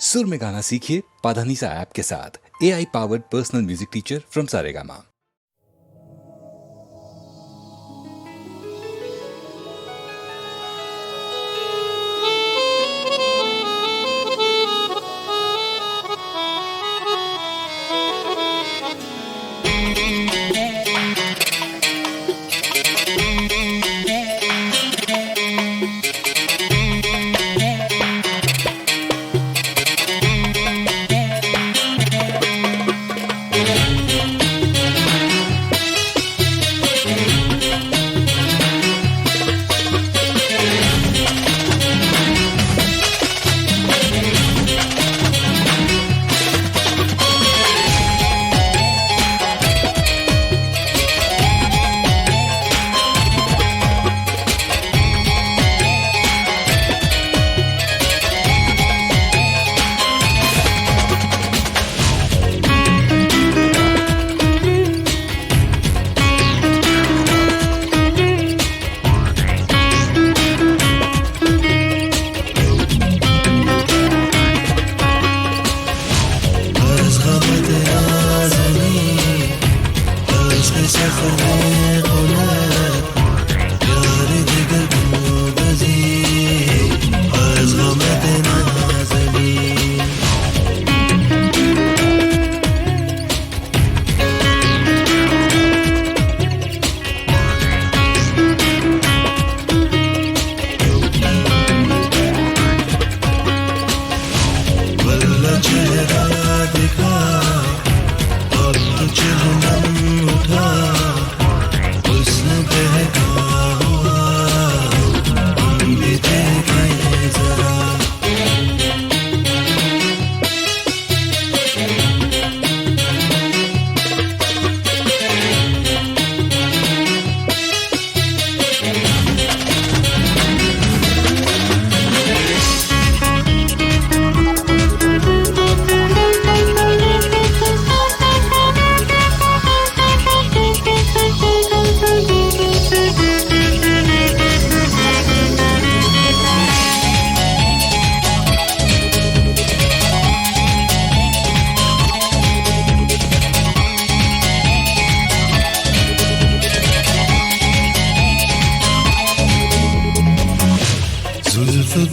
सुर में गाना सीखिए पाधानीसा ऐप के साथ। AI powered personal music teacher from Saregama.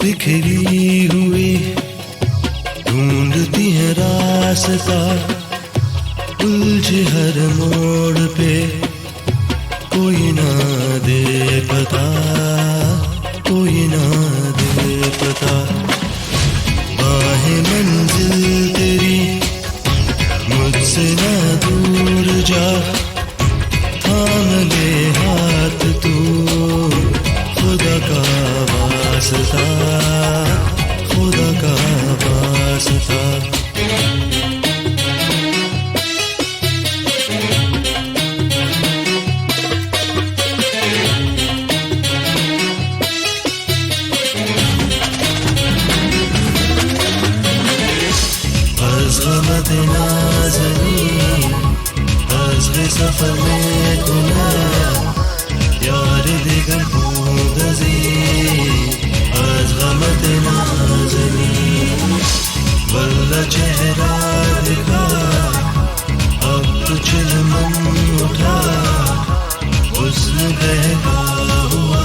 बिखरी हुई ढूंढती है रास्ता, उलझे हर मोड़ पे कोई ना दे पता, कोई ना दे पता। बाहें मंजिल तेरी मुझसे ना दूर जा, थाम ले हाथ तू खुदा का वास्ता, खुदा का वास्ता। अज़मत नाज़नी अज़्र सफ़र में गुनाह, यार दिगर बूदज़ी अज़मत नाज़नी। वल्ला चेहरा दिखा अब तो चिलमन उठा, हुस्न बहका हुआ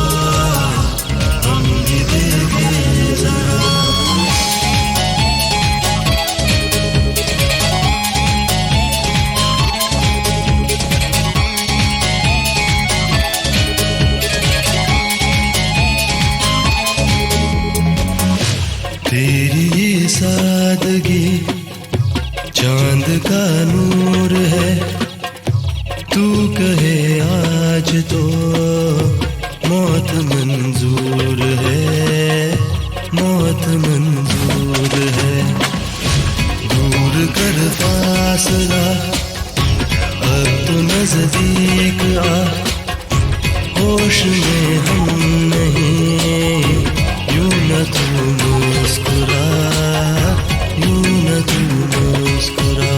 हम भी देखें ज़रा। तेरी ये सादगी चांद का नूर है, तू कहे आज तो मौत मंजूर है, मौत मंजूर है। दूर कर फासला अब तो नजदीक आ, होश में हम नहीं यूं न तू मुस्कुरा, यूं न तू मुस्कुरा।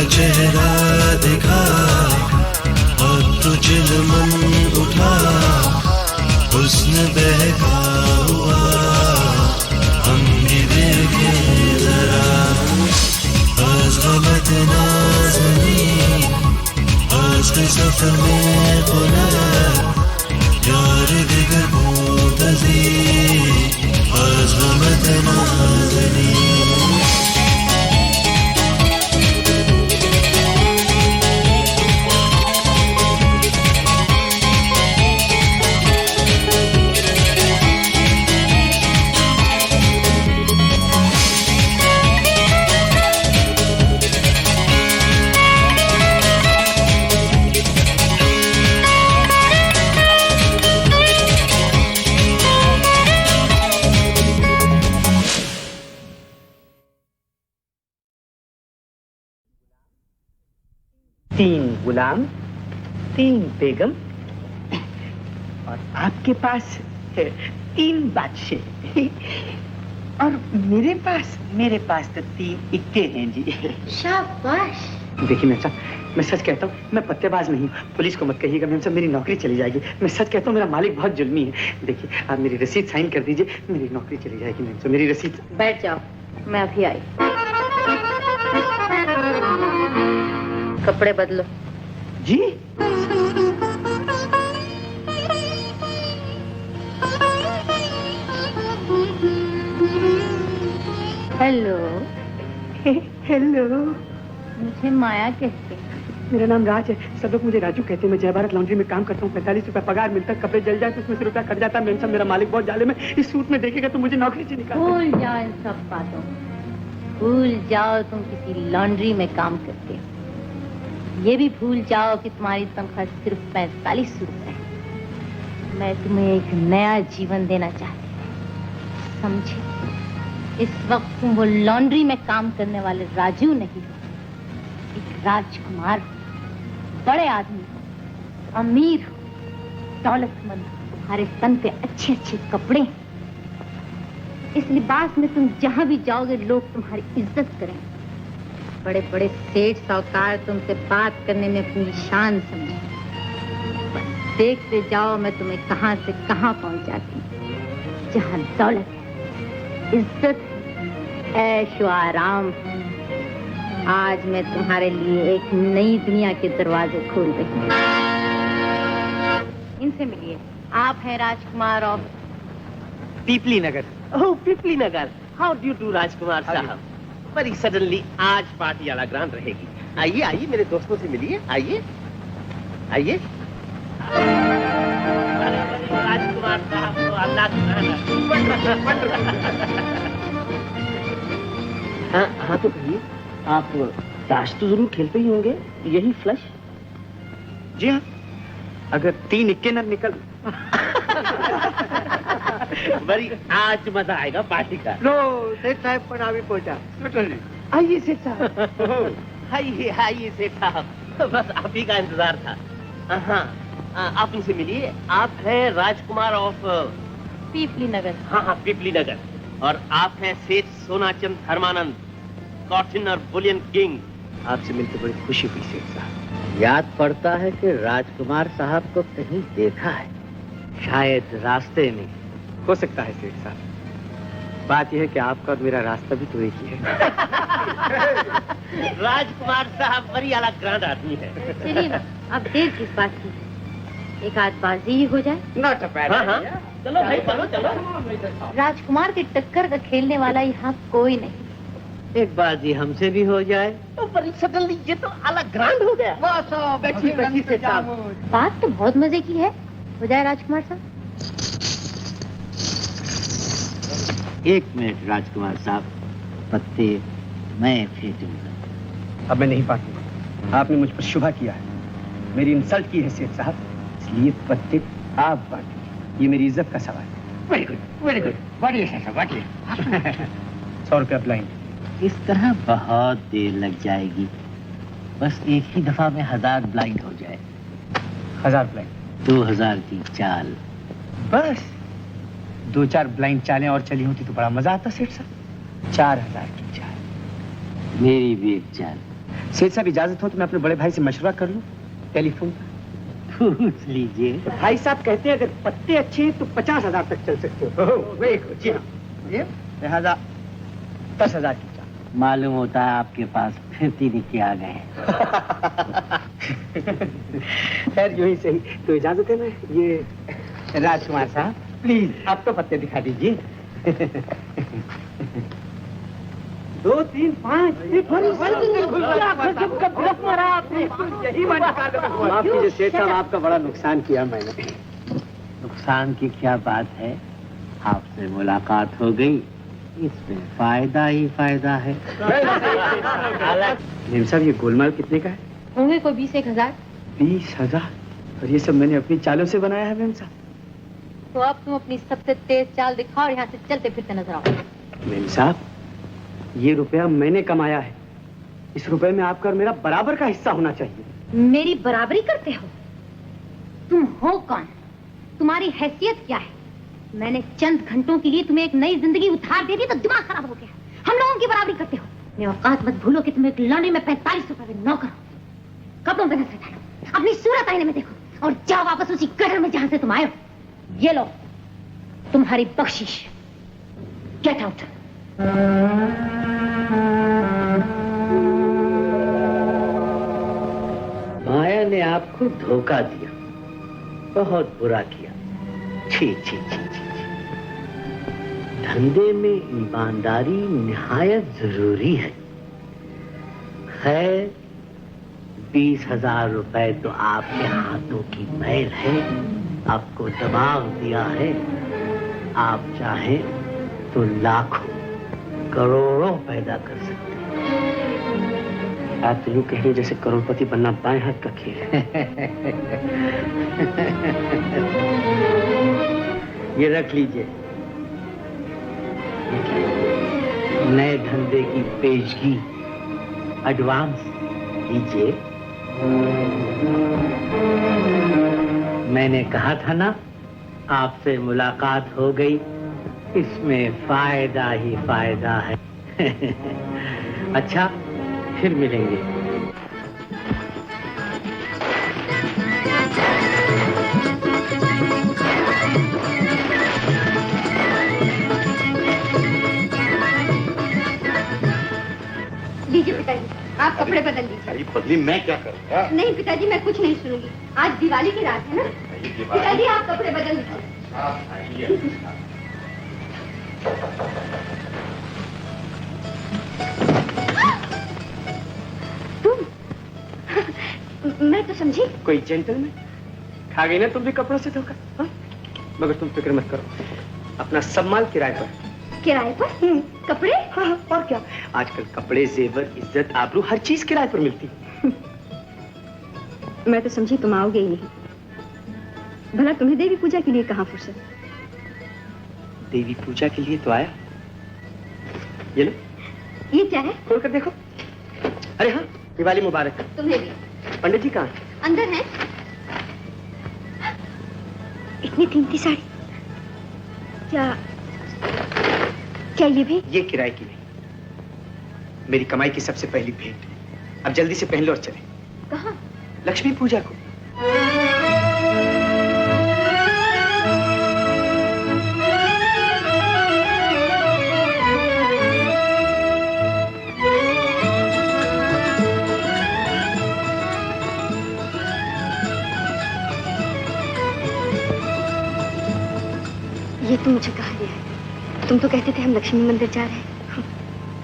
चेहरा दिखा, अब तो चिल मन उठा, हुस्न बहका हुआ, हम भी देखें जरा। आज गलत नाज़नी, आज के सफर में खुला, यार दिगर मुंतज़ी, आज गलत नाज़नी। तीन गुलाम, तीन बेगम और आपके पास तीन बादशाह और मेरे पास तो तीन इक्के हैं जी। शाबाश। देखिए मैं सच कहता हूँ, मैं पत्तेबाज नहीं हूँ। पुलिस को मत कहिएगा मैम साहब, मेरी नौकरी चली जाएगी। मैं सच कहता हूँ, मेरा मालिक बहुत जुल्मी है। देखिए आप मेरी रसीद साइन कर दीजिए, मेरी नौकरी चली जाएगी मैम साहब, मेरी रसीद। बैठ जाओ, मैं अभी आई। कपड़े बदलो। जी हेलो। हेलो, मुझे माया कहते हैं। मेरा नाम राज है, सब लोग मुझे राजू कहते हैं। मैं जय भारत लॉन्ड्री में काम करता हूँ। 45 रुपए पगार मिलता है, कपड़े जल जाए तो उसमें से रुपया कट जाता है। मैम साहब मेरा मालिक बहुत जालिम है, इस सूट में देखेगा तो मुझे नौकरी से निकाल। भूल जाओ इन सब बातों को। भूल जाओ तुम किसी लॉन्ड्री में काम करते हो। ये भी भूल जाओ कि तुम्हारी तनख्वाह सिर्फ 45 रुपए है। मैं तुम्हें एक नया जीवन देना चाहती हूँ, समझे? इस वक्त तुम वो लॉन्ड्री में काम करने वाले राजू नहीं हो, एक राजकुमार हो, बड़े आदमी हो, अमीर हो, दौलतमंद हो, तुम्हारे तन पे अच्छे अच्छे कपड़े हैं। इस लिबास में तुम जहां भी जाओगे लोग तुम्हारी इज्जत करेंगे। बड़े बड़े सेठ साहूकार तुमसे बात करने में अपनी शान समझे। बस देखते जाओ मैं तुम्हें कहां से कहां पहुंचाती हूँ। जहां दौलत है, इज्जत है, ऐश व आराम है। आज मैं तुम्हारे लिए एक नई दुनिया के दरवाजे खोल रही हूँ। इनसे मिलिए। आप हैं Rajkumar of Pipli Nagar. Oh Pipli Nagar. How do do Rajkumar साहब। बड़ी सडनली आज पार्टी वाला ग्रांड रहेगी। आइए आइए मेरे दोस्तों से मिलिए। आइए आइए। राजकुमार साहब तो अल्लाह हाँ तो कहिए, आप ताश तो जरूर खेलते ही होंगे, यही फ्लश? जी हाँ, अगर 3 इक्के न निकल। बड़ी आज मजा आएगा पार्टी का। लो सेठ साहब पर अभी पहुंचा। आइए सेठ साहब। आइए आइए सेठ साहब, बस आप ही का इंतजार था। हाँ आप उनसे मिलिए। आप हैं राजकुमार ऑफ पीपली नगर। हाँ पीपली नगर। और आप हैं सेठ सोनाचंद धर्मानंद, कॉटन और बुलियन किंग। आपसे मिलकर बड़ी खुशी हुई सेठ साहब। याद पड़ता है कि राजकुमार साहब को कहीं देखा है, शायद रास्ते में। हो सकता है सेठ साहब। बात यह है कि आपका और मेरा रास्ता भी तो एक ही है। राजकुमार साहब बड़ी आला ग्रांड आदमी है। चलिए ना, अब देर किस बात की है? एक आध बाजी ही हो जाए। Not a bad idea. चलो भाई चलो। राजकुमार के टक्कर का खेलने वाला यहाँ कोई नहीं। एक बाजी हमसे भी हो जाए। तो बड़ी सडनली ये तो अलग ग्रांड हो गया। बैठिए बैठिए सेठ साहब। बात तो बहुत मजे की है, हो जाए राजकुमार साहब। 1 मिनट राजकुमार साहब, पत्ते मैं फेंकूंगा। अब मैं नहीं बांटूंगा। आपने मुझ पर शुभा किया है, मेरी इंसल्ट की है सेठ साहब, इसलिए पत्ते आप बांटिए। ये मेरी इज्जत का सवाल है। वेरी गुड बांटिए सेठ साहब, बांटिए। 100 रुपया ब्लाइंड। इस तरह बहुत देर लग जाएगी, बस एक ही दफा में 1000 ब्लाइंड हो जाए। 1000 ब्लाइंड। 2000 की चाल। बस 2-4 ब्लाइंड चालें और चली होती तो बड़ा मजा आता सेठ साहब। 4000 की चाल। मेरी भी एक चाल। सेठ साहब इजाजत हो तो मैं अपने बड़े भाई से मशवरा कर लूं टेलीफोन पर? पूछ लीजिए। भाई साहब कहते हैं अगर पत्ते अच्छे हैं तो 50,000 तक चल सकते हो। जी हाँ, ये लिहाजा 10,000 की चाह। मालूम होता है आपके पास फिरती निके आ गए। खैर यूं ही सही, तो इजाजत है ना? ये राजकुमार साहब प्लीज आप तो पत्ते दिखा दीजिए। 2, 3, 5 माफ कीजिए सेठ साहब, आपका बड़ा नुकसान किया मैंने। नुकसान की क्या बात है, आपसे मुलाकात हो गई, इसमें फायदा ही फायदा है। मेम साहब ये गोलमाल कितने का है? होंगे कोई 20-1,000। 20,000? और ये सब मैंने अपनी चालों से बनाया है मेम साहब। तो अब तुम अपनी सबसे तेज चाल दिखाओ और यहाँ से चलते फिरते नजर आओ। मेम साहब ये रुपया मैंने कमाया है, इस रुपए में आपका और मेरा बराबर का हिस्सा होना चाहिए। मेरी बराबरी करते हो? तुम हो कौन? तुम्हारी हैसियत क्या है? मैंने चंद घंटों के लिए तुम्हें एक नई जिंदगी उधार दे दी तो दिमाग खराब हो गया। हम लोगों की बराबरी करते हो? अपनी औकात मत भूलो कि तुम एक लॉन्ड्री में 45 रुपए में नौकर हो। कपड़ों पे नजर डालो, अपनी सूरत आईने में देखो और जाओ वापस उसी गटर में जहां से तुम आए हो। ये लो तुम्हारी बख्शिश। Get out. माया ने आपको धोखा दिया, बहुत बुरा किया। छी छी छी छी छी। धंधे में ईमानदारी निहायत जरूरी है। खैर 20,000 रुपए तो आपके हाथों की मैल है, आपको दबाव दिया है। आप चाहें तो लाखों करोड़ों पैदा कर सकते हैं। आप तो यूं कह रहे जैसे करोड़पति बनना बाएं हाथ का खेल है। ये रख लीजिए, नए धंधे की पेशगी, एडवांस लीजिए। मैंने कहा था ना, आपसे मुलाकात हो गई, इसमें फायदा ही फायदा है। अच्छा, फिर मिलेंगे। लीजिए पिताजी, आप कपड़े बदल लीजिए। बदली मैं क्या करूँ? नहीं पिताजी, मैं कुछ नहीं सुनूंगी। आज दिवाली की रात है ना। पिताजी आप कपड़े बदल लीजिए। तुम? मैं तो समझी कोई जेंटलमैन। खा गई ना तुम भी कपड़ों से धोखा? हाँ? मगर तुम फिक्र मत करो, अपना सब माल किराए पर। किराए पर? कपड़े? हाँ, और क्या, आजकल कपड़े, जेवर, इज्जत, आबरू, हर चीज किराए पर मिलती है। मैं तो समझी तुम आओगे ही नहीं। भला तुम्हें देवी पूजा के लिए कहाँ फुर्सत? देवी पूजा के लिए तो आया। ये लो, ये क्या है? खोल कर देखो। अरे हाँ, दिवाली मुबारक। तुम्हें भी। पंडित जी कहाँ? अंदर है। इतनी कीमती साड़ी, क्या ये भी? ये किराए की नहीं, मेरी कमाई की सबसे पहली भेंट। अब जल्दी से पहन लो और चले। कहाँ? लक्ष्मी पूजा को। ये तो मुझे कहा गया है। तुम तो कहते थे हम लक्ष्मी मंदिर जा रहे हैं।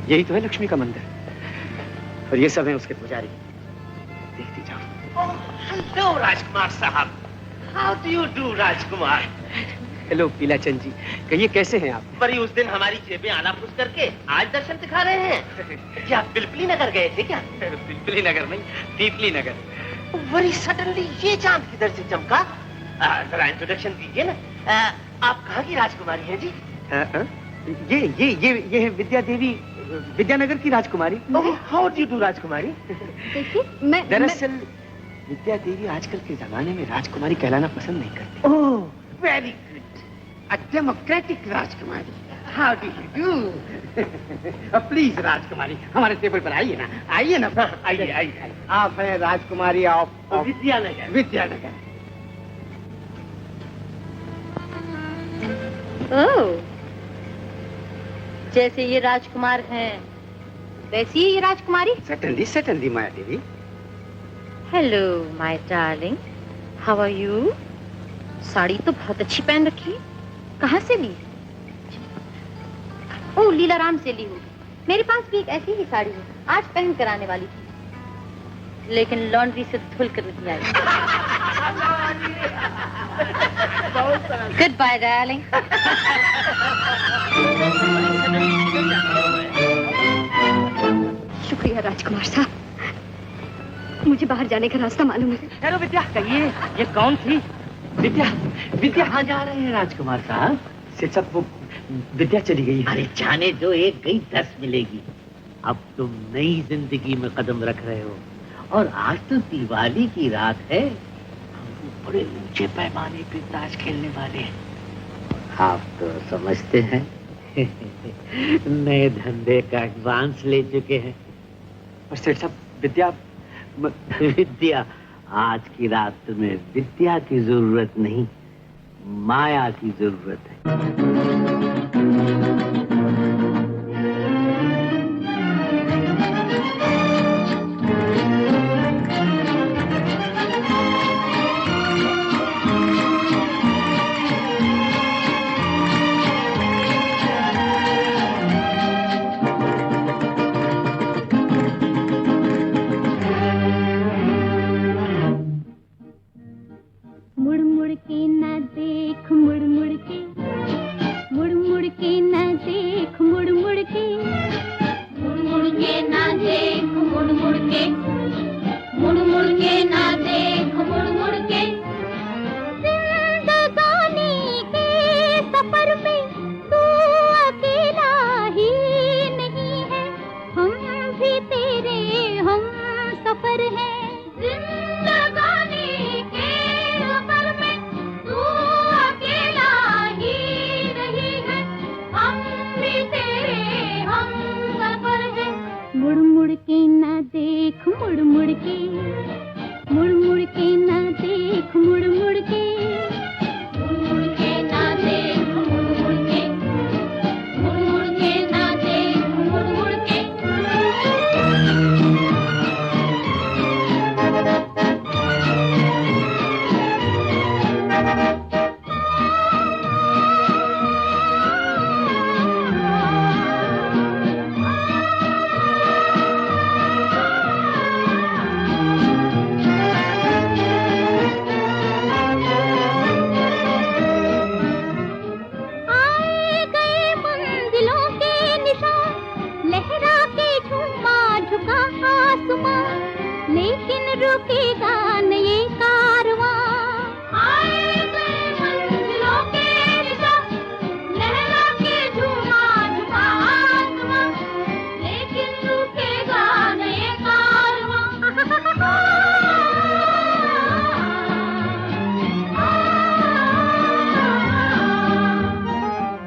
यही तो है लक्ष्मी का मंदिर, और ये सब है उसके पुजारी। देखती जाओ। हेलो राजकुमार साहब। How do you do Rajkumar? Hello Pilachand ji, कहिए कैसे हैं आप? बड़ी उस दिन हमारी जेबें आला फूस करके आज दर्शन दिखा रहे हैं। क्या आप पिलपिली नगर गए थे क्या? पिलपिली नगर नहीं, पीपली नगर। बड़ी सडनली ये चांद किधर से चमका? जरा इंट्रोडक्शन दीजिए ना। आप कहाँ की राजकुमारी हैं जी? ये है विद्या देवी, विद्यानगर की राजकुमारी। हाउ डू यू डू राजकुमारी? देखिए मैं दरअसल विद्या देवी आजकल के जमाने में राजकुमारी कहलाना पसंद नहीं करती। Oh very good, a democratic राजकुमारी। How do you do? Please राजकुमारी हमारे टेबल पर आइए ना, आइए ना। आइए आइए। आप हैं राजकुमारी ऑफ विद्यानगर। विद्यानगर। ओह, जैसे ये राजकुमार हैं वैसी ही ये राजकुमारी। Certainly, certainly, my dearie. Hello my darling, how are you? Sari तो बहुत अच्छी पहन रखी है, कहाँ से ली? ओह, लीलाराम से ली हूँ। मेरे पास भी एक ऐसी ही साड़ी है, आज पहन कर आने वाली थी, लेकिन लॉन्ड्री से धुल कर नहीं आई। Good bye darling. शुक्रिया राजकुमार साहब, मुझे बाहर जाने का रास्ता मालूम है। हेलो विद्या, कहिए ये कौन थी? विद्या, विद्या कहाँ जा रहे हैं राजकुमार साहब? सेठ साहब, वो विद्या चली गई है। अरे जाने दो, एक गई 10 मिलेगी। अब तुम नई जिंदगी में कदम रख रहे हो और आज तो दिवाली की रात है। हम बड़े ऊंचे पैमाने पे ताश खेलने वाले हैं। आप तो समझते हैं नए धंधे का एडवांस ले चुके हैं। और सेठ साहब, विद्या विद्या, आज की रात तुम्हें विद्या की जरूरत नहीं, माया की जरूरत है। मुड़ मुड़ के न देख, मुड़ मुड़ के, मुड़ मुड़ के न देख, मुड़ मुड़ के, मुड़ मुड़ के न देख, मुड़ मुड़ के, मुड़ मुड़ के न देख, मुड़ मुड़ के। जिंदगानी के सफर में तू अकेला ही नहीं है, हम भी तेरे हम सफर हैं। जिंदगानी के सफर में तू अकेला ही नहीं है, हम भी तेरे हम सफर हैं। मुड़ मुड़ के न देख, मुड़ मुड़ के, मुड़ मुड़ के न देख, मुड़ मुड़ के, मुड़ मुड़ के न देख, मुड़ मुड़ के, मुड़ मुड़ के न देख, मुड़ मुड़ के। आए गए मंजिलों के निशान, लहरा के झूमा झुका आसमां, लेकिन रुकेगा न ये कारवां। आए गए मंजिलों के निशान, लहरा के झूमा झुका आसमां, लेकिन रुकेगा न ये कारवां।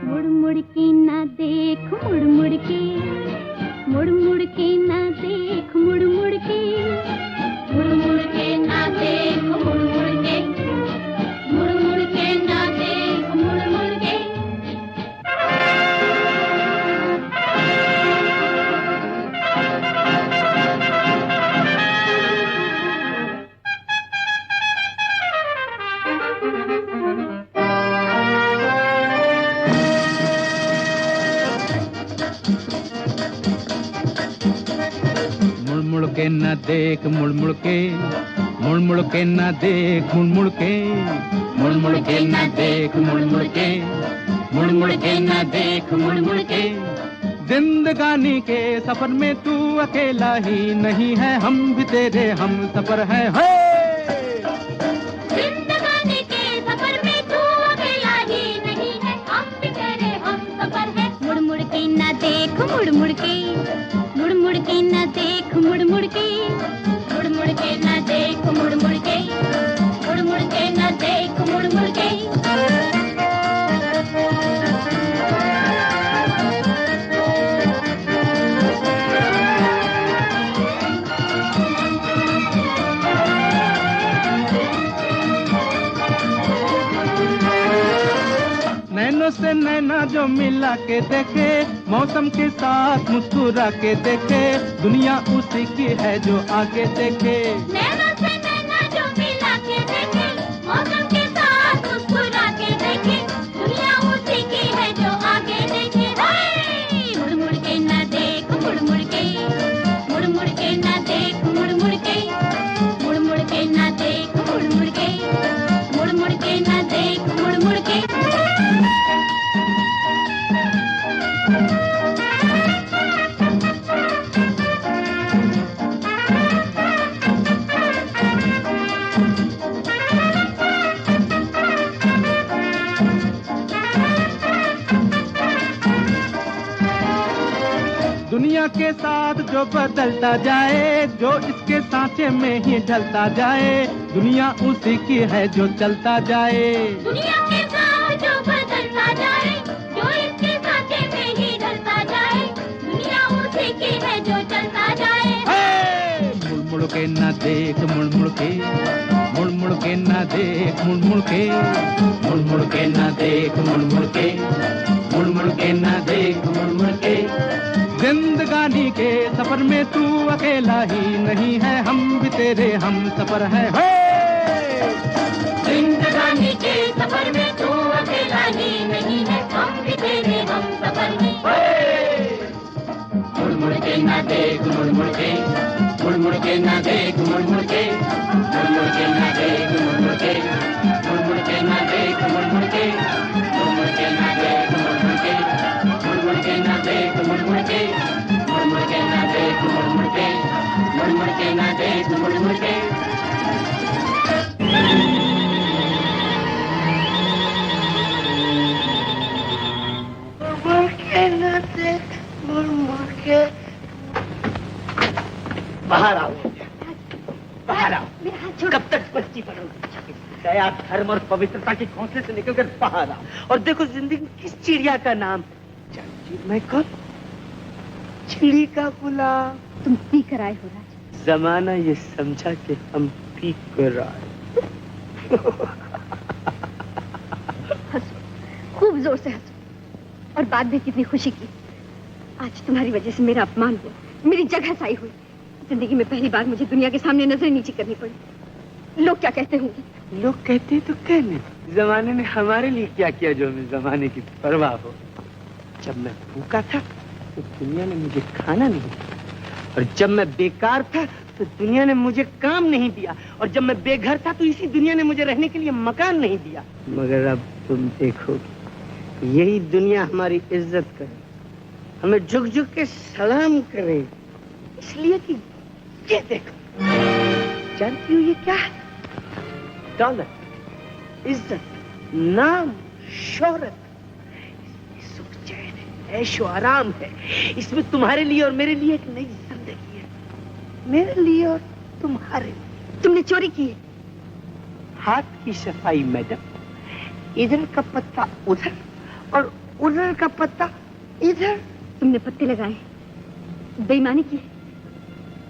मुड़ मुड़ के न देख, मुड़ मुड़ के, मुड़ मुड़ के न देख, मुड़ मुड़ के, मुड़ मुड़ के न देख, मुड़ मुड़ के, मुड़ मुड़ के न देख, मुड़ मुड़ के। मुड़ मुड़ के न देख, मुड़ मुड़ के, मुड़ मुड़ के न देख, मुड़ मुड़ के, मुड़ मुड़ के न देख, मुड़ मुड़ के, मुड़ मुड़ के न देख, मुड़ मुड़ के। जिंदगानी के सफर में तू अकेला ही नहीं है, हम भी तेरे हम सफर हैं। जिंदगानी के सफर में तू अकेला ही नहीं है, हम भी तेरे हम सफर हैं। मुड़ मुड़ के न देख, मुड़ मुड़ के, मुड़ मुड़ के न देख, मुड़ मुड़ के, मुड़ मुड़ के न देख, मुड़ मुड़ के, मुड़ मुड़ के न देख, मुड़ मुड़ के। नैना जो मिला के देखे, मौसम के साथ मुस्कुरा के देखे, दुनिया उसी की है जो आगे देखे। नैना से नैना जो मिला के देखे, मौसम के साथ मुस्कुरा के देखे, दुनिया उसी की है जो आगे देखे। मुड़ मुड़ के ना देख, मुड़ मुड़ के, मुड़ मुड़ के ना देख, मुड़ मुड़ के, मुड़ मुड़ के ना देख, मुड़ मुड़ के, मुड़ मुड़ के ना देख, मुड़ मुड़ के। दुनिया के साथ जो बदलता जाए, जो इसके सांचे में ही ढलता जाए, दुनिया उसी की है जो चलता जाए। दुनिया के साथ जो बदलता जाए, जो इसके सांचे में ही ढलता जाए, दुनिया उसी की है जो चलता जाए। मुड़ मुड़ के ना देख, मुड़ मुड़ के, मुड़ मुड़ के ना देख, मुड़ मुड़ के, मुड़ मुड़ के ना देख, मुड़ मुड़ के, मुड़ मुड़ के ना देख, मुड़ मुड़ के। जिंदगानी के सफर में तू अकेला ही नहीं है, हम भी तेरे हम सफर है। जिंदगानी के सफर में तू अकेला ही नहीं है, हम भी तेरे हम सफर हैं। मुड़ मुड़ के ना देख, मुड़ मुड़ के, मुड़ मुड़ के ना देख, मुड़ मुड़ के, मुड़ मुड़ के ना देख, मुड़ मुड़ के, मुड़ मुड़ के ना देख, मुड़ मुड़ के, मुड़ मुड़ के ना देख, मुड़ मुड़ के, मुड़ मुड़ के ना देख, मुड़ मुड़ के, मुड़ मुड़ के ना देख, मुड़ मुड़ के, मुड़ मुड़ के ना देख, मुड़ मुड़ के। मुड़ के ना देख, मुड़ मुड़ के। बाहर आओ, बाहर आओ। मेरा हाथ छोड़। कब तक बच्ची बनोगी? दया, धर्म और पवित्रता के घोंसले से निकलकर बाहर आओ और देखो जिंदगी में किस चिड़िया का नाम। जानती मैं कौन? चिड़ी का गुलाम। तुम पी कर आए हो राज। जमाना ये समझा कि हम पी कर आए। हंसो, खूब जोर से हंसो, और बात भी कितनी खुशी की। आज तुम्हारी वजह से मेरा अपमान हुआ, मेरी जगह साई हुई। जिंदगी में पहली बार मुझे दुनिया के सामने नजर नीची करनी पड़ी। लोग क्या कहते होंगे? लोग कहते तो कहने, जमाने ने हमारे लिए क्या किया जो हमें जमाने की परवाह हो। जब मैं भूखा था तो दुनिया ने मुझे खाना नहीं दिया, और जब मैं बेकार था तो दुनिया ने मुझे काम नहीं दिया, और जब मैं बेघर था तो इसी दुनिया ने मुझे रहने के लिए मकान नहीं दिया। मगर अब तुम देखोगे, यही दुनिया हमारी इज्जत करे, हमें झुक झुक के सलाम करे, इसलिए कि ये देखो। जानती हो ये क्या है? दौलत, इज्जत, नाम, शोहरत। इसमें सुख चैन है, ऐशो आराम है। इसमें तुम्हारे लिए और मेरे लिए एक नई जिंदगी है, मेरे लिए और तुम्हारे लिए। तुमने चोरी की है? हाथ की सफाई मैडम, इधर का पत्ता उधर और उधर का पत्ता इधर। तुमने पत्ते लगाए, बेईमानी की है,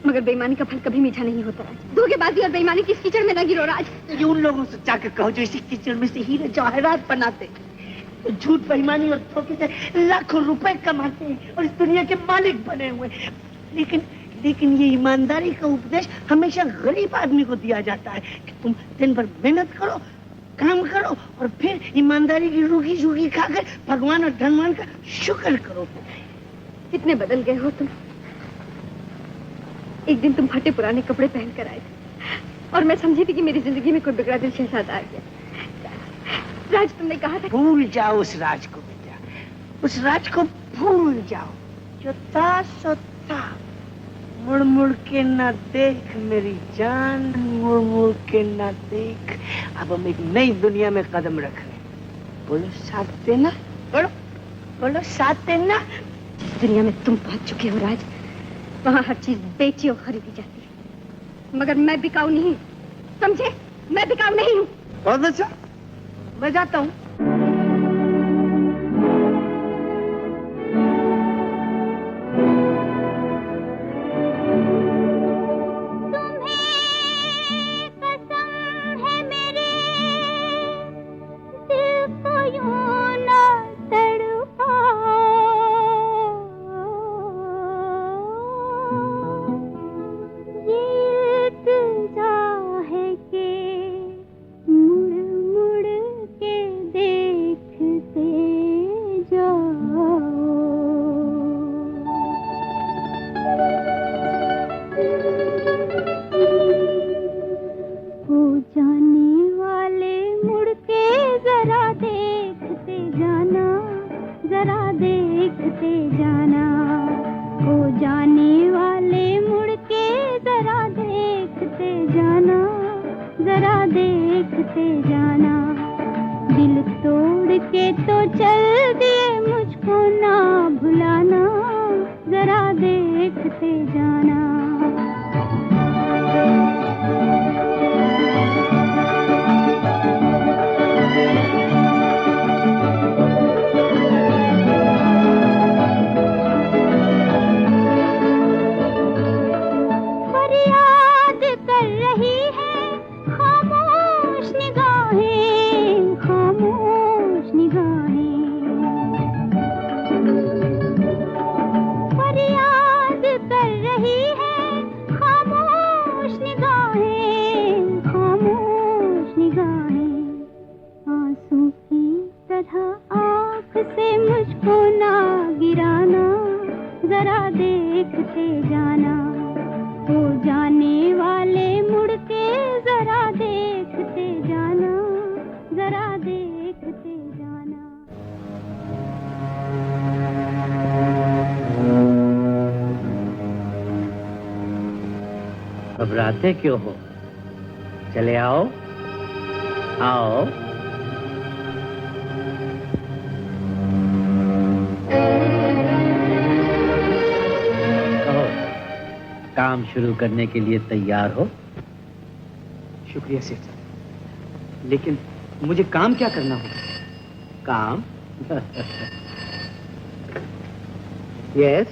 मगर बेईमानी का फल कभी मीठा नहीं होता राज। धोखेबाजी और बेईमानी की इस कीचड़ में न गिरो राज। ये उन लोगों से जाकर कहो जो इसी कीचड़ में से हीरे जवाहरात बनाते, तो झूठ, बेईमानी और धोखे से लाखों रुपए कमाते हैं और इस दुनिया के मालिक बने हुए। लेकिन ये ईमानदारी का उपदेश हमेशा गरीब आदमी को दिया जाता है कि तुम दिन भर मेहनत करो, काम करो और फिर ईमानदारी की रूखी झूठी खाकर भगवान और धनवान का शुक्र करो। कितने बदल गए हो तुम। एक दिन तुम फटे पुराने कपड़े पहन कर आए थे और मैं समझी थी कि मेरी जिंदगी में कोई बिगड़ा दिल शहजादा आ गया। राज, तुमने कहा था भूल जाओ उस राज को बेटा, उस राज को भूल जाओ जो था सो था। मुड़ मुड़ के ना देख मेरी जान, मुड़ मुड़ के ना देख। अब हम एक नई दुनिया में कदम रख रहे हैं। बोलो साथ देना, बोलो बोलो साथ देना। जिस दुनिया में तुम पहुंच चुके हो राज, वहाँ हर चीज बेची और खरीदी जाती है, मगर मैं बिकाऊ नहीं, समझे? मैं बिकाऊ नहीं हूँ। बहुत अच्छा, मैं जाता हूँ। तड़ जाने वाले मुड़ के जरा देखते जाना, जरा देखते जाना। दिल तोड़ के तो चल दिए, मुझको ना भुलाना, जरा देखते जाना। फरियाद कर रही है खामोश निगाहें, खामोश निगाहें। फरियाद कर रही है खामोश निगाहें, खामोश निगाहें। आंसू की तरह आँख से मुझको ना गिराना, जरा देखते जाना। हो जाने वाले मुड़ के जरा देखते जाना, जरा देखते जाना। घबराते क्यों हो? चले आओ, आओ। कहो, काम शुरू करने के लिए तैयार हो? शुक्रिया सेठ साहब, लेकिन मुझे काम क्या करना होगा? काम? Yes,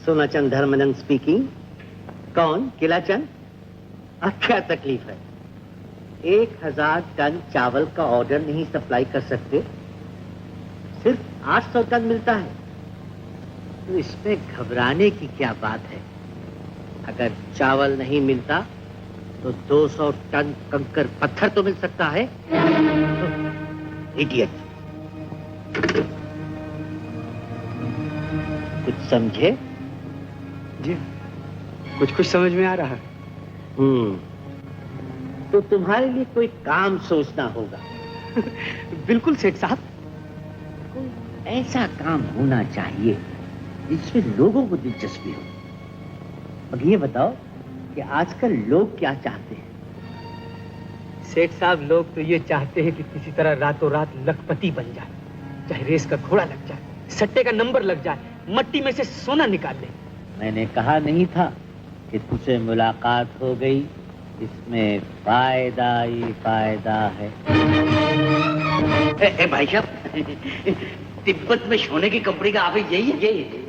Sonachand Dharmanand speaking. कौन? किलाचंद? अब क्या तकलीफ है? 1000 टन चावल का ऑर्डर नहीं सप्लाई कर सकते, सिर्फ 800 टन मिलता है, तो इसमें घबराने की क्या बात है? अगर चावल नहीं मिलता तो 200 टन कंकर पत्थर तो मिल सकता है। इडियट, कुछ समझे? जी कुछ समझ में आ रहा है। तो तुम्हारे लिए कोई काम सोचना होगा। बिल्कुल सेठ साहब। कोई ऐसा काम होना चाहिए जिसमें लोगों को दिलचस्पी हो। अब ये बताओ कि आजकल लोग क्या चाहते हैं? सेठ साहब, लोग तो ये चाहते हैं कि किसी तरह रातों रात लखपति बन जाए, चाहे रेस का घोड़ा लग जाए, सट्टे का नंबर लग जाए, मट्टी में से सोना निकाल ले। मैंने कहा नहीं था कि तुझसे मुलाकात हो गई, इसमें फायदा ही फायदा है। भाई साहब, तिब्बत में सोने की कंपनी का ऑफिस यही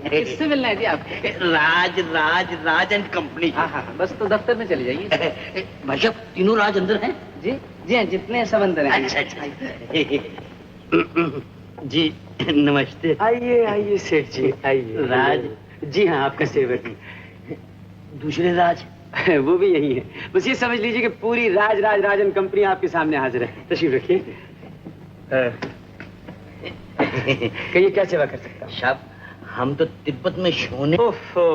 किससे मिलना है जी आप? राज एंड कंपनी। हाँ, बस तो दफ्तर में चले जाइए। भाई साहब, तीनों राज अंदर हैं? जी हाँ, जितने सब अंदर हैं। अच्छा। जी नमस्ते। आइए सेठ जी, आइए। राज? जी हाँ, आपका सेवक। दूसरे राज? वो भी यही है। बस ये समझ लीजिए कि पूरी राजन कंपनी आपके सामने हाजिर है। तशरीफ रखिए। कहिए, क्या सेवा कर सकता हूँ? साहब, हम तो तिब्बत में सोने। ओफो,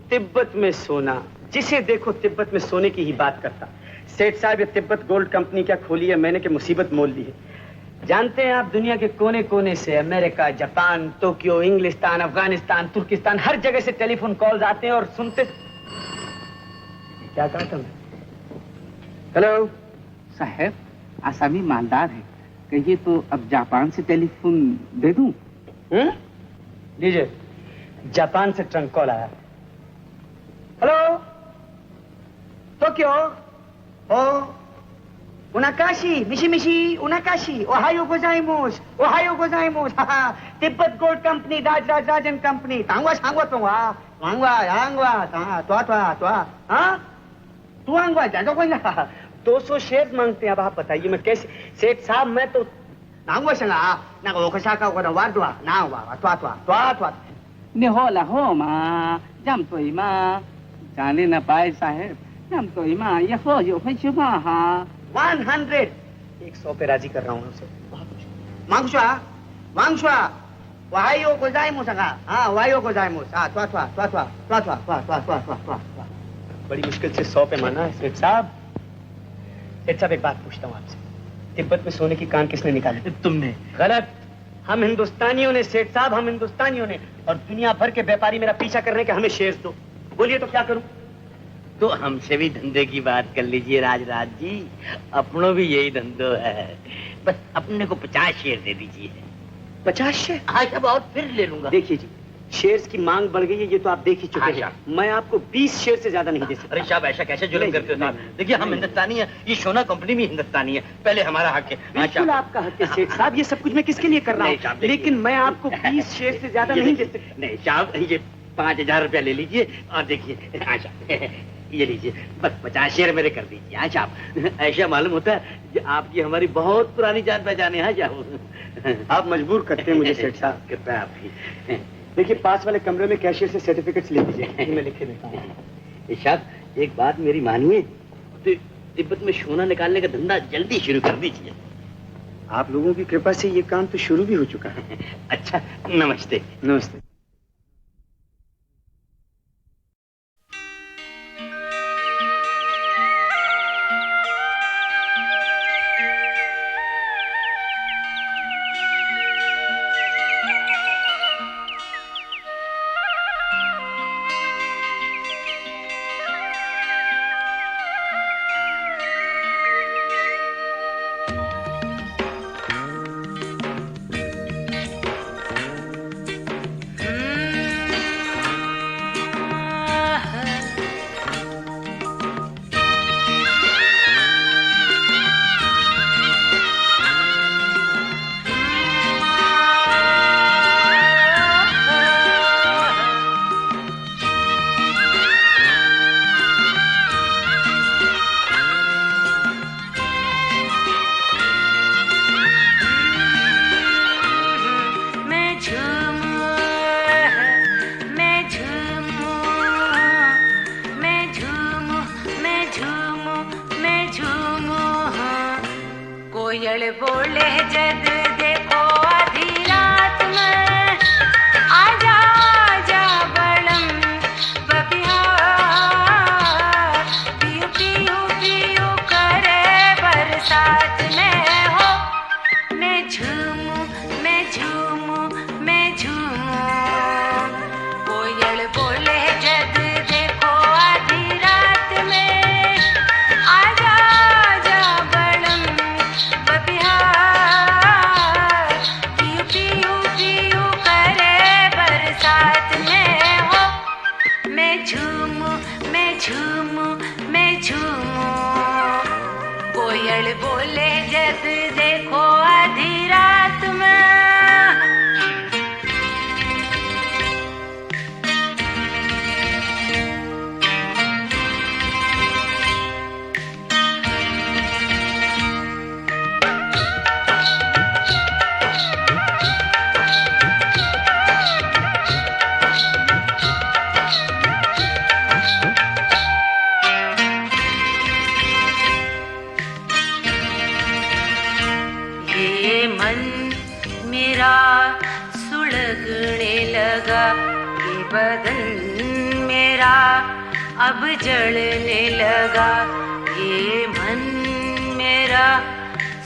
तिब्बत में सोना। जिसे देखो तिब्बत में सोने की ही बात करता। सेठ साहब, ये तिब्बत गोल्ड कंपनी क्या खोली है मैंने, कि मुसीबत मोल ली है। जानते हैं आप, दुनिया के कोने कोने से, अमेरिका, जापान, टोक्यो, इंग्लिस्तान, अफगानिस्तान, तुर्किस्तान, हर जगह से टेलीफोन कॉल्स आते हैं और सुनते। क्या कहा था मैं? हेलो साहब, आसामी मालदार है, कहिए तो अब जापान से टेलीफोन दे दूं? लीजिए, जापान से ट्रंक कॉल आया। हेलो, टोक्यो, ओ उनाकाशी, मिशी उनाकाशी, ओहायो गोजाइमोस, तिब्बत गोल्ड कंपनी, राजन कंपनी, तांगवा जाजो कोई ना। 200 शेयर मांगते हैं। अब आप बताइए मैं कैसे? सेठ साहब, मैं तो निहोला हो माँ, जम तो इमा जाने न पाए साहब, जम तो इमा ये हो जो है शुभा। 100 100 पे राजी कर रहा हूँ उसे। वायो गोजाइमोस, वायो गोजाइमोस, बड़ी मुश्किल से 100 पे माना है सेठ साहब। सेठ साहब, एक बात पूछता हूँ आपसे, तिब्बत में सोने की कान किसने निकाले? तुमने। गलत। हम हिंदुस्तानियों ने सेठ साहब, हम हिंदुस्तानियों ने। और दुनिया भर के व्यापारी मेरा पीछा कर रहे हैं कि हमें शेयर्स दो। बोलिए तो क्या करूं? तो हमसे भी धंधे की बात कर लीजिए राजराज जी, अपनों भी यही धंधो है। बस अपने को 50 शेयर दे दीजिए। 50 शेयर? हाँ साहब, और फिर ले लूंगा। देखिए जी, शेयर्स की मांग बढ़ गई है, ये तो आप देख ही चुके हैं। मैं आपको 20 शेयर से ज्यादा नहीं दे सकता। अरे साहब, ऐसा कैसे जुल्म करते हो साहब? देखिए, हम हिंदुस्तानी हैं, ये सोना कंपनी भी हिंदुस्तानी है, पहले हमारा हक है। बिल्कुल आपका हक है सेठ साहब, ये सब कुछ मैं किसके लिए कर रहा हूँ, लेकिन मैं आपको 20 शेयर से ज्यादा नहीं दे सकता। नहीं साहब, ये 5000 रुपया ले लीजिए और देखिए। अच्छा ये लीजिए, बस 50 शेयर मेरे कर दीजिए। हाँ साहब, ऐसा मालूम होता है कि आपकी हमारी बहुत पुरानी जान पहचान है। हाँ साहब, आप मजबूर करते हैं मुझे सेठ साहब। कृपया आपकी। देखिए, पास वाले कमरे में कैशियर से सर्टिफिकेट्स ले लीजिए, मैं लिख के देता हूँ। साहब एक बात मेरी मानिए, तो तिब्बत में सोना निकालने का धंधा जल्दी शुरू कर दीजिए। आप लोगों की कृपा से ये काम तो शुरू भी हो चुका है। अच्छा, नमस्ते। नमस्ते। कोयल बोले जद देखो आधी रात में, आजा आजा बड़म बबिहार, पियू पियू पियू करे बरसात में हो। मैं झूमूं मैं झूमूं मैं झूमूं, कोयल बोले जद देखो आधी रात में, आजा आजा बड़म बबिहार, पियू पियू पियू करे बरसात में हो। मैं झूमूं मैं झूमूं मैं झूमूं, कोयल बोले जब देखो आधी रात में। ये मन मेरा सुलगने लगा, ये बदन मेरा अब जलने लगा, ये मन मेरा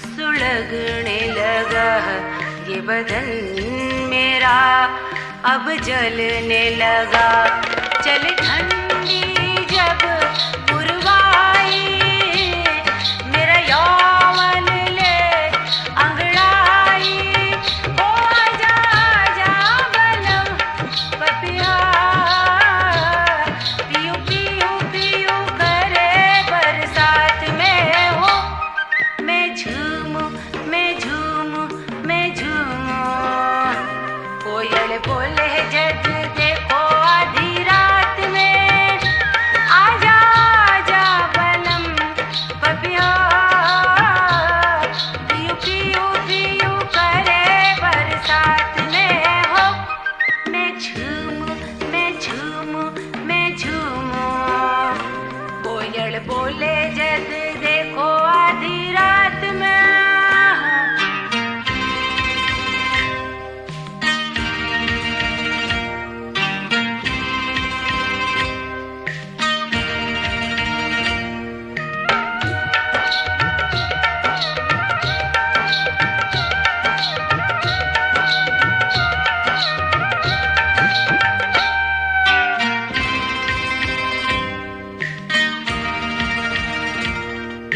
सुलगने लगा, ये बदन मेरा अब जलने लगा। चल ठंडी जब पुरवाई, मेरा यौवन ले अंगड़ाई, ओ आजा आजा बलम बबिहार, पियू पियू पियू करे बरसात में हो। मैं झूमूं मैं झूमूं मैं झूमूं, कोयल बोले जद देखो आधी रात में,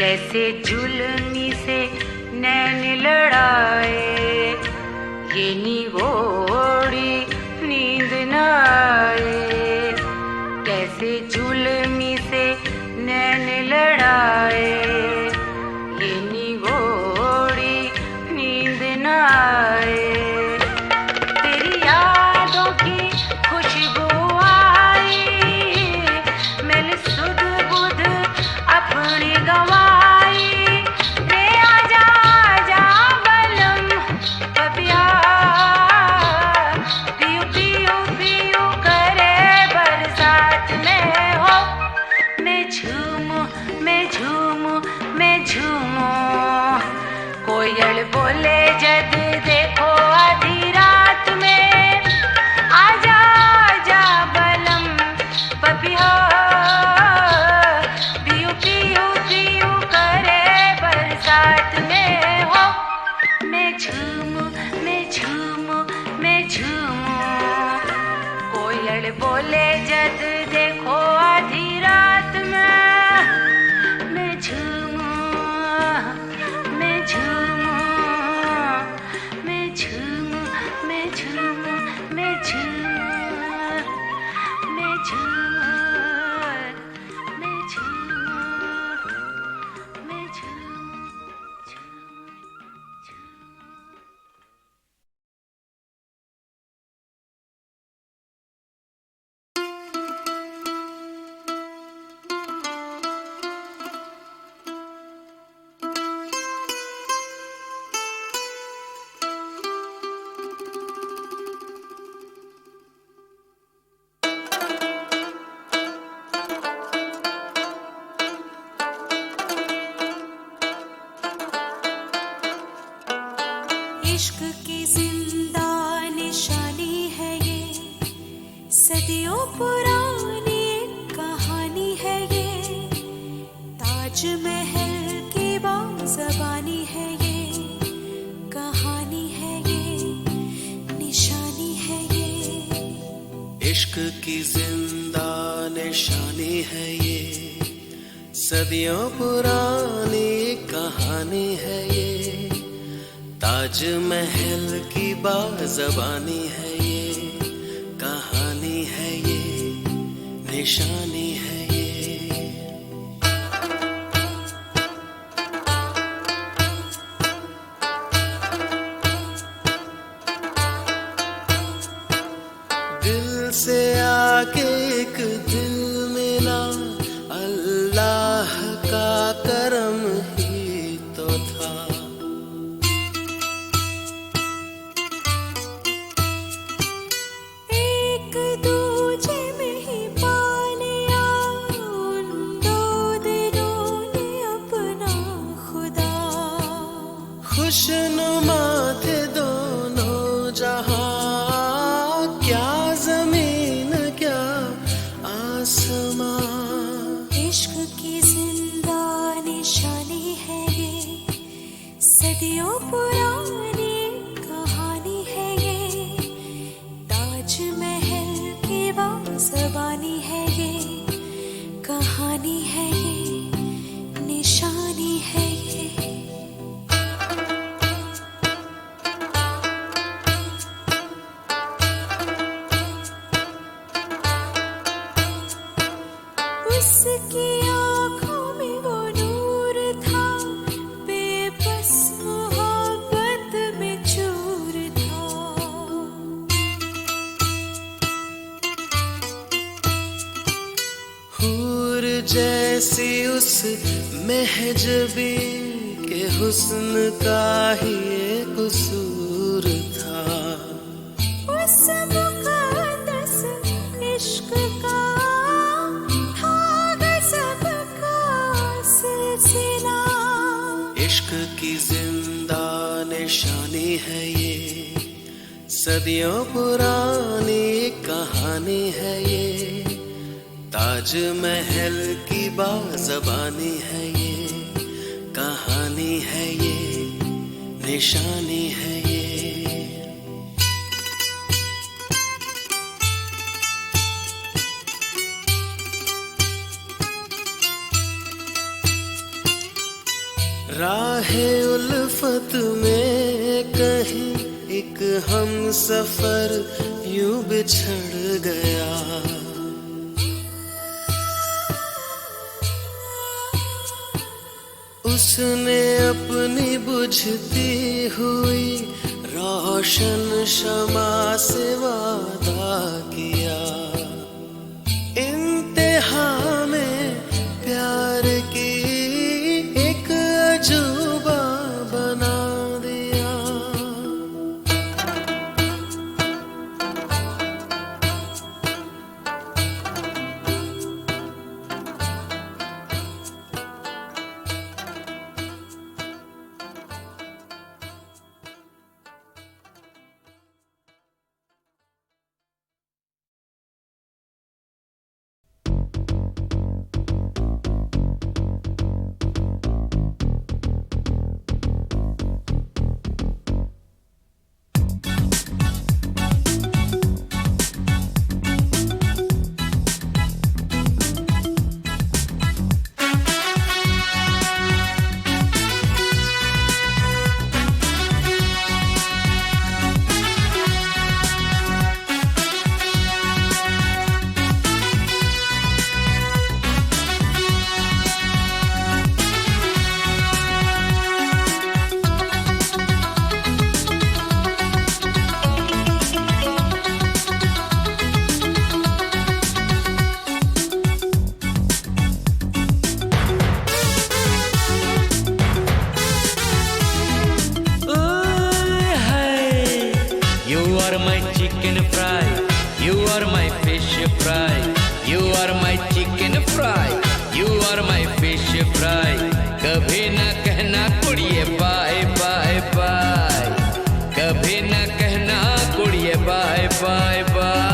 कैसे जुल्मी से नैन लड़ाए, ये निगोड़ी नींद न आए। कैसे जुल्मी से नैन लड़ाए, ये निगोड़ी नींद न आए। तेरी यादों की खुशबू आई, मैंने सुध बुध अपनी गवाई। रे आजा आजा बलम पपिया, पियू पियू पियू करे बरसात में हो। मैं झूमूं मैं झूमूं मैं झूमूं, कोयल बोले जद देखो आधी रात में। आजा आजा बलम पपिया, पियू पियू पियू करे बरसात में हो। मैं झूमूं मैं झूमूं मैं झूमूं, कोयल बोले जद देखो आधी रात में। मैं झूमूं मैं झूमूं मैं झूमूं मैं झूमूं मैं झूमूं मैं झूमूं मैं झूमूं मैं झूमूं। इश्क की जिंदा निशानी है ये, सदियों पुरानी एक कहानी है ये। ताजमहल की बाज़बानी है ये, कहानी है ये, निशानी है ये। इश्क की जिंदा निशानी है ये, सदियों पुरानी कहानी है ये। ताजमहल की बाज़बानी है ये, कहानी है ये, निशानी है ये। दिल से आके एक दिल मिला, अल्लाह का करम ही तो था। एक दूजे में ही पा लिया उन दो दिलों ने अपना खुदा। खुशनुमा थे दोनों जहां, क्या जमीन क्या आसमां। इश्क की जिंदा निशानी है ये, सदियों पुरानी कहानी है ये। ताजमहल की बाज़बानी है ये, कहानी है ये, निशानी है ये। उसकी आँखों में वो नूर था, बेबस मोहब्बत में चूर था। हूर जैसी उस महजबी के हुस्न का ही एक कसूर था। उस मुक़द्दस इश्क का था गज़ब का सिलसिला। इश्क की जिंदा निशानी है ये, सदियों पुरानी कहानी है ये। ताजमहल की बाज़बानी है ये, कहानी है ये, निशानी है ये। राहे उल्फत में कहीं एक हम सफर यूं बिछड़ गया। उसने अपनी बुझती हुई रोशन शमा से वादा किया, इंतहा में प्यार की एक अजूबा बना दिया। कभी न कहना कुड़िए बाय बाय बाय, कभी न कहना कुड़िए बाय बाय बाय।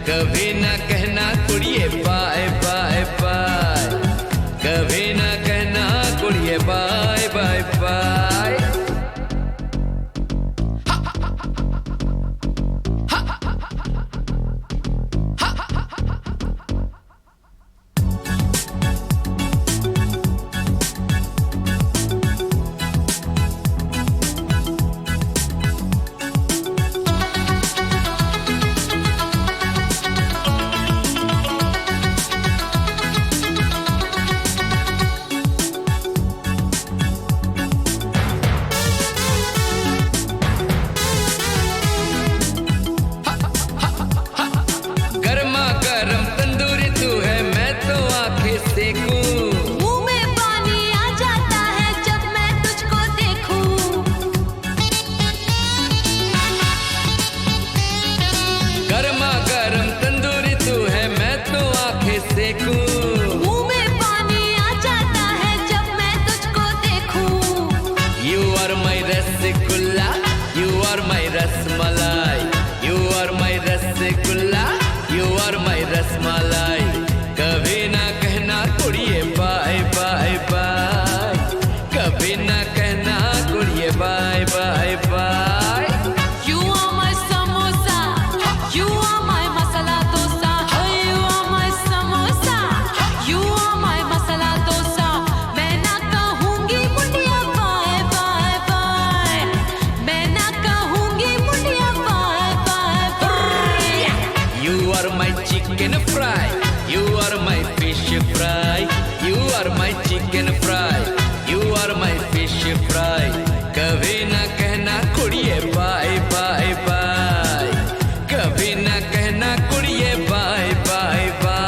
कभी न कहना कुड़िए बाय बाय बाय, कभी न कहना कुड़िए बाय बाय बाय। रसमलाई, कभी ना कहना कुड़िए बाय बाय बाय, कभी ना कहना कुड़िए bye bye bye. You are my samosa, you are my masala dosa. Oh, you are my samosa, you are my masala dosa. मैं ना कहूँगी मुंडिया बाय बाय बाय, मैं ना कहूँगी मुंडिया bye bye bye. You are my chicken fry, you are my fish fry, you are my chicken fry, you are my fish fry, कभी ना कहना कुड़िए बाय बाय बाय, कभी ना कहना कुड़िए bye bye bye.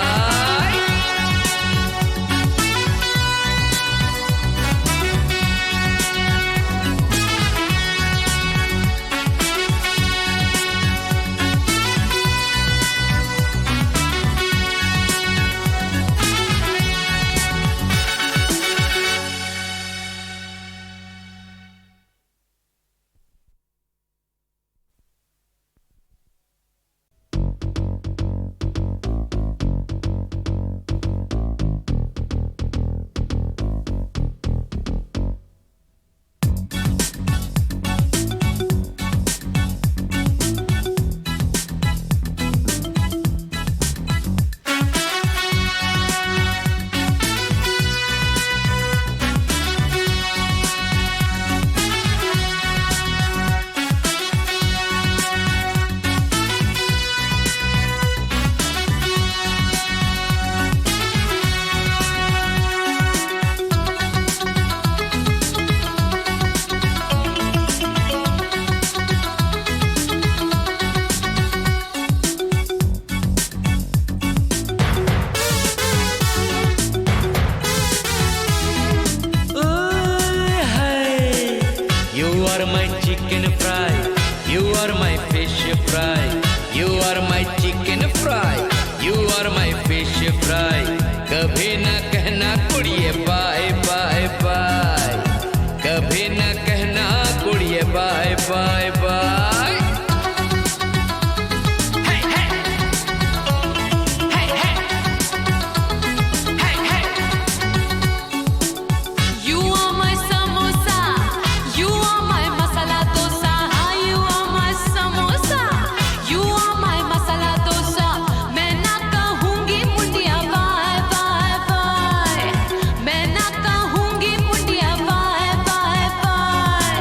You are my chicken fry, you are my fish fry, you are my chicken fry, you are my fish fry, कभी ना कहना कुड़िए बाय बाय बाय, कभी ना कहना कुड़िए bye bye bye. You are my samosa, you are my masala dosa. You are my samosa, you are my masala dosa. मैं ना कहूँगी मुंडिया बाय बाय बाय, मैं ना कहूँगी मुंडिया बाय बाय बाय।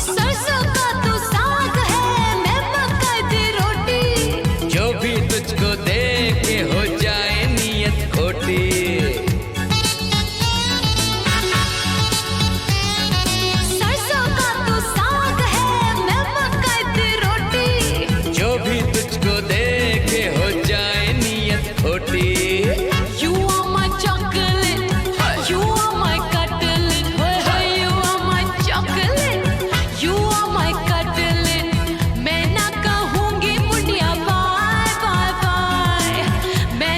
सरसों का तू साग है, मैं मकई दी रोटी। जो भी तुझको देखे हो जाए नियत खोटी, सरसों का तू साग है, मैं मकई दी रोटी। जो भी तुझको देखे हो जाए नियत खोटी। You are my chocolate, you are my cutlet. You are my chocolate, you are my cutlet. मैं ना कहूँगी मुंडिया बाय बाय बाय, मैं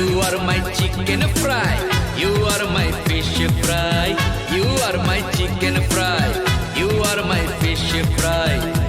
You are my chicken fry. You are my fish fry. You are my chicken fry. You are my fish fry.